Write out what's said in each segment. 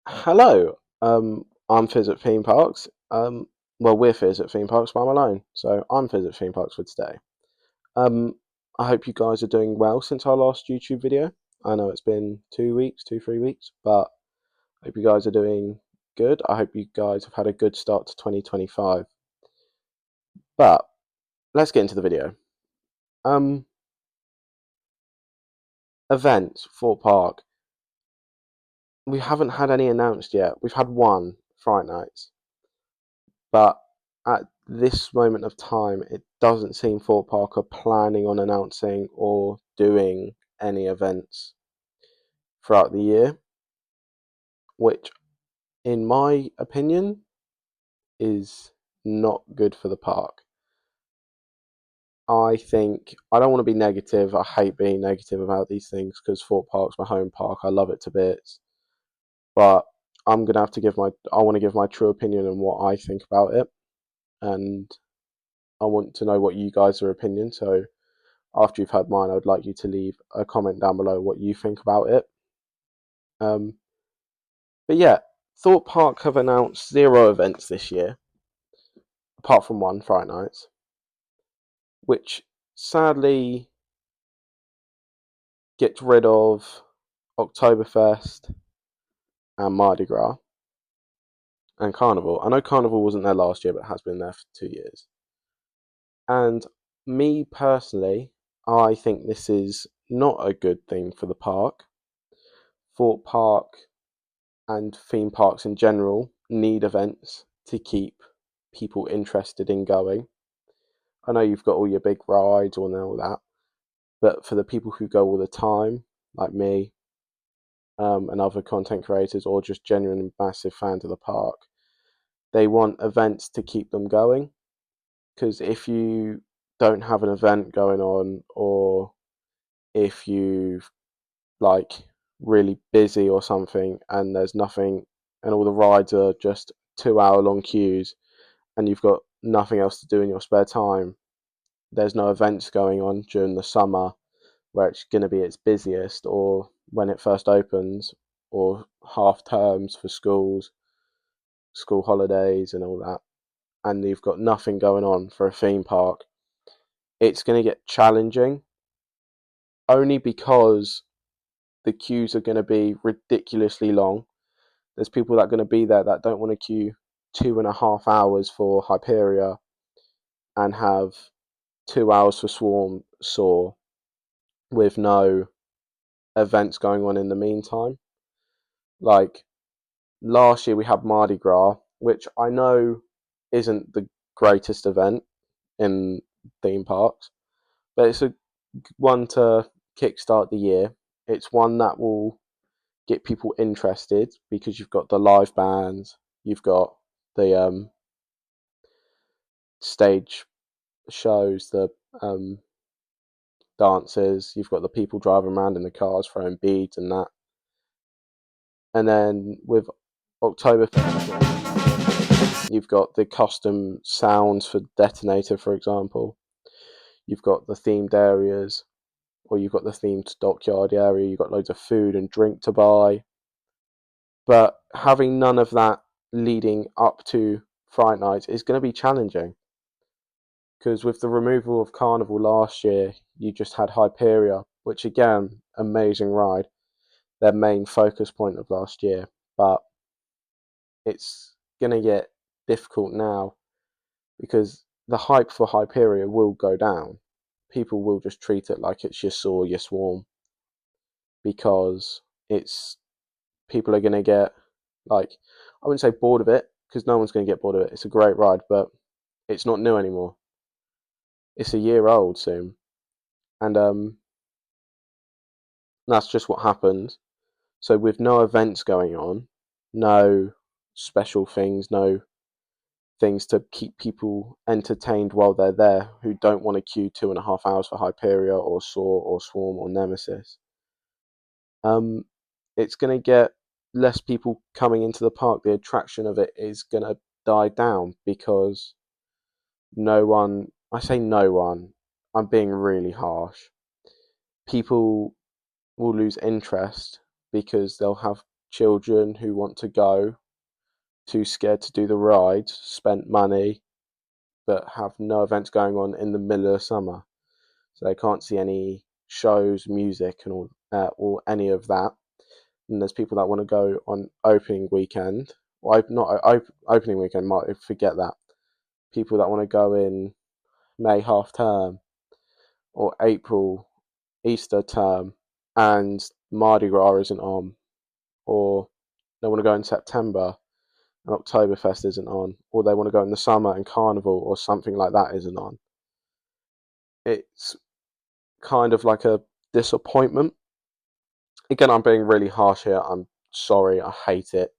Hello, I'm Fizz at Theme Parks. We're Fizz at Theme Parks, but I'm alone, so I'm Fizz at Theme Parks for today. Um, I hope you guys are doing well since our last YouTube video. I know it's been 2 weeks, 3 weeks, but I hope you guys are doing good. I hope you guys have had a good start to 2025. But let's get into the video. Um, Events for Park. We haven't had any announced yet. We've had one, Fright Nights. But at this moment of time, it doesn't seem Thorpe Park are planning on announcing or doing any events throughout the year, which, in my opinion, is not good for the park. I think I don't want to be negative. I hate being negative about these things because Thorpe Park's my home park. I love it to bits, but I'm gonna have to give my I want to give my true opinion on what I think about it, and I want to know what you guys' opinion. So after you've heard mine, I would like you to leave a comment down below what you think about it. Um, but yeah, Thorpe Park have announced 0 events this year, apart from one, Fright Nights, which sadly gets rid of Oktoberfest and Mardi Gras and Carnival. I know Carnival wasn't there last year, but it has been there for 2 years. And me personally, I think this is not a good thing for the park. Thorpe Park and theme parks in general need events to keep people interested in going. I know you've got all your big rides and all that, but for the people who go all the time, like me, and other content creators, or just genuine massive fans of the park, they want events to keep them going. Because if you don't have an event going on, or if you like really busy or something, and there's nothing, and all the rides are just 2 hour long queues, and you've got nothing else to do in your spare time, there's no events going on during the summer where it's going to be its busiest, or when it first opens, or half terms for schools, school holidays, and all that, and you've got nothing going on for a theme park, it's going to get challenging only because the queues are going to be ridiculously long. There's people that are going to be there that don't want to queue 2.5 hours for Hyperia and have 2 hours for Swarm Saw with no events going on in the meantime. Like last year, we had Mardi Gras, which I know isn't the greatest event in theme parks, but it's a one to kickstart the year. It's one that will get people interested because you've got the live bands, you've got the stage shows, the um, dancers, you've got the people driving around in the cars throwing beads and that. And then with Oktoberfest, you've got the custom sounds for Detonator, for example. You've got the themed areas, or you've got the themed stockyard area. You've got loads of food and drink to buy. But having none of that leading up to Fright Nights is going to be challenging. Because with the removal of Carnival last year, you just had Hyperia, which again, amazing ride, their main focus point of last year. But it's going to get difficult now because the hype for Hyperia will go down. People will just treat it like it's your Saw, your Swarm, because it's people are going to get like, I wouldn't say bored of it because no one's going to get bored of it. It's a great ride, but it's not new anymore. It's a year old soon, and that's just what happens. So with no events going on, no special things, no things to keep people entertained while they're there who don't want to queue 2.5 hours for Hyperia or Saw or Swarm or Nemesis. Um, it's going to get less people coming into the park. The attraction of it is going to die down because no one, I say no one, I'm being really harsh. People will lose interest because they'll have children who want to go, too scared to do the rides, spent money, but have no events going on in the middle of summer. So they can't see any shows, music, and all or any of that. And there's people that want to go on opening weekend. Well, not opening weekend. Might forget that. People that want to go in May half term or April Easter term, and Mardi Gras isn't on, or they want to go in September and Oktoberfest isn't on, or they want to go in the summer and Carnival or something like that isn't on. It's kind of like a disappointment. Again, I'm being really harsh here. I'm sorry. I hate it.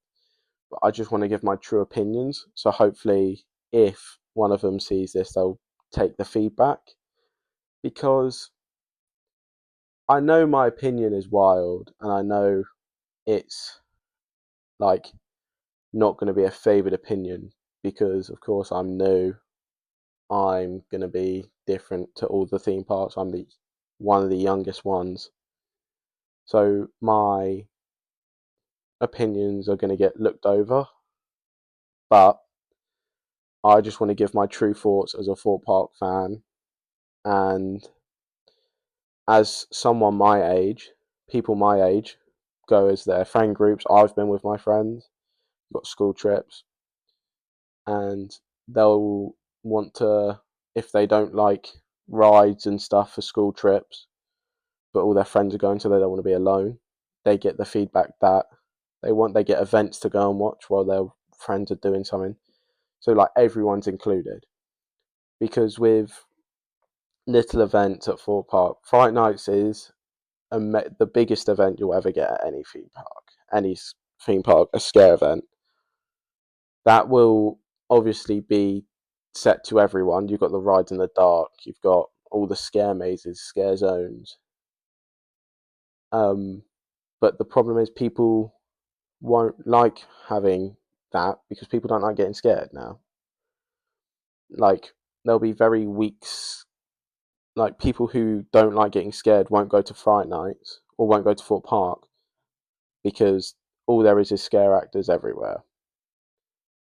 But I just want to give my true opinions. So hopefully, if one of them sees this, they'll take the feedback. Because I know my opinion is wild, and I know it's like not going to be a favoured opinion because, of course, I'm new. I'm going to be different to all the theme parks. I'm the one of the youngest ones. So my opinions are going to get looked over, but I just want to give my true thoughts as a Thorpe Park fan and as someone my age, people my age go as their fan groups. I've been with my friends, got school trips, and they'll want to, if they don't like rides and stuff for school trips, but all their friends are going, so they don't want to be alone. They get the feedback that they get events to go and watch while their friends are doing something. So like everyone's included. Because with little events at Thorpe Park, Fright Nights is the biggest event you'll ever get at any theme park. Any theme park, a scare event. That will obviously be set to everyone. You've got the rides in the dark. You've got all the scare mazes, scare zones. But the problem is people won't like having that because people don't like getting scared now. Like there'll be very weeks, like people who don't like getting scared won't go to Fright Nights or won't go to Thorpe Park because all there is scare actors everywhere.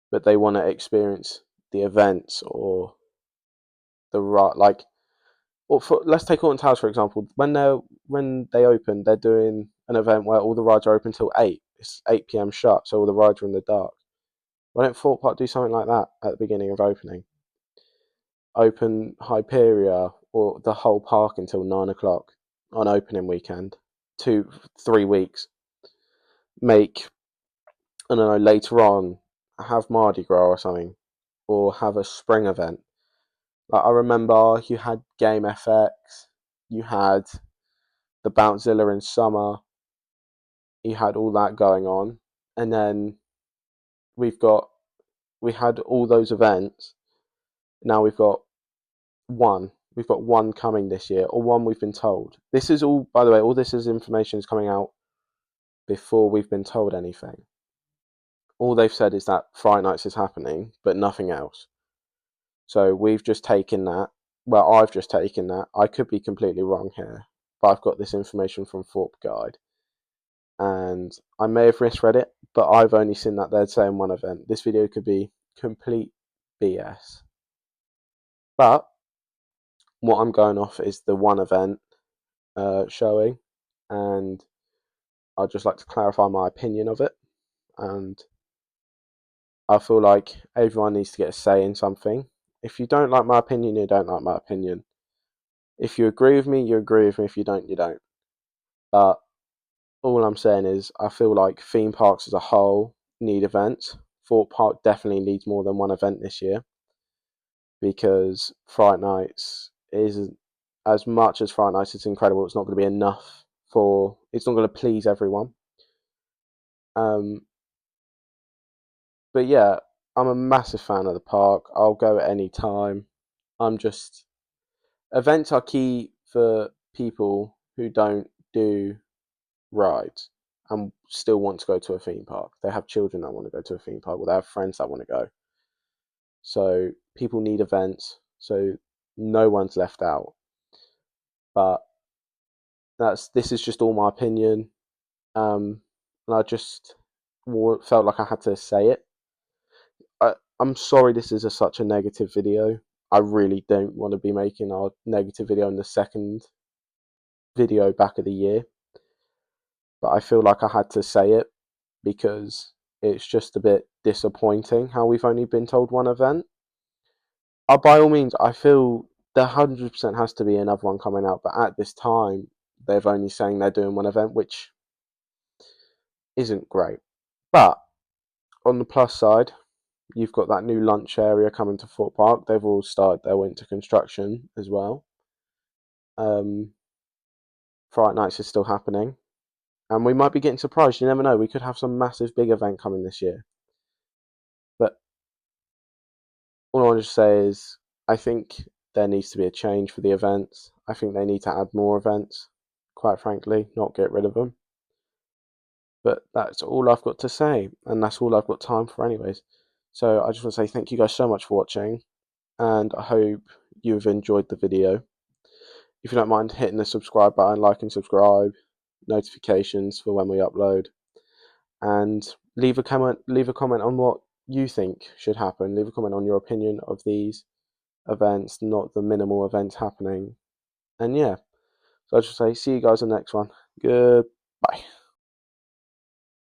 But they want to experience the events or the right like. Or let's take Alton Towers for example. When they open, they're doing an event where all the rides are open till 8. It's 8 p.m. shut, so all the rides are in the dark. Why don't Thorpe Park do something like that at the beginning of opening? Open Hyperia or the whole park until 9 o'clock on opening weekend. 3 weeks. Make, I don't know, later on have Mardi Gras or something, or have a spring event. Like I remember you had Game FX, you had the Bountzilla in summer, you had all that going on, and then we've got we had all those events. Now we've got one coming this year, or one we've been told. This is all, by the way, all this is information is coming out before we've been told anything. All they've said is that Fright Nights is happening, but nothing else. So we've just taken that. Well, I've just taken that. I could be completely wrong here, but I've got this information from Thorpe Guide, and I may have misread it, but I've only seen that they're saying one event. This video could be complete BS. But what I'm going off is the one event showing, and I'd just like to clarify my opinion of it. And I feel like everyone needs to get a say in something. If you don't like my opinion, you don't like my opinion. If you agree with me, you agree with me. If you don't, you don't. But all I'm saying is, I feel like theme parks as a whole need events. Thorpe Park definitely needs more than one event this year because Fright Nights is, as much as Fright Nights is incredible, it's not going to be enough for. It's not going to please everyone. But yeah, I'm a massive fan of the park. I'll go at any time. I'm just events are key for people who don't do rides and still want to go to a theme park. They have children that want to go to a theme park, or they have friends that want to go. So people need events, so no one's left out. But this is just all my opinion. and I just felt like I had to say it. I'm sorry this is such a negative video. I really don't want to be making our negative video in the second video back of the year, but I feel like I had to say it because it's just a bit disappointing how we've only been told one event. By all means, I feel there 100% has to be another one coming out, but at this time, they've only saying they're doing one event, which isn't great. But on the plus side, you've got that new lunch area coming to Thorpe Park. They've all started their winter construction as well. Fright Nights is still happening, and we might be getting surprised. You never know. We could have some massive big event coming this year. But all I want to say is, I think there needs to be a change for the events. I think they need to add more events, quite frankly, not get rid of them. But that's all I've got to say, and that's all I've got time for, anyways. So I just want to say thank you guys so much for watching, and I hope you've enjoyed the video. If you don't mind hitting the subscribe button, like and subscribe, notifications for when we upload, and leave a comment on what you think should happen. Leave a comment on your opinion of these events, not the minimal events happening. And yeah, so I just say see you guys in the next one. Goodbye.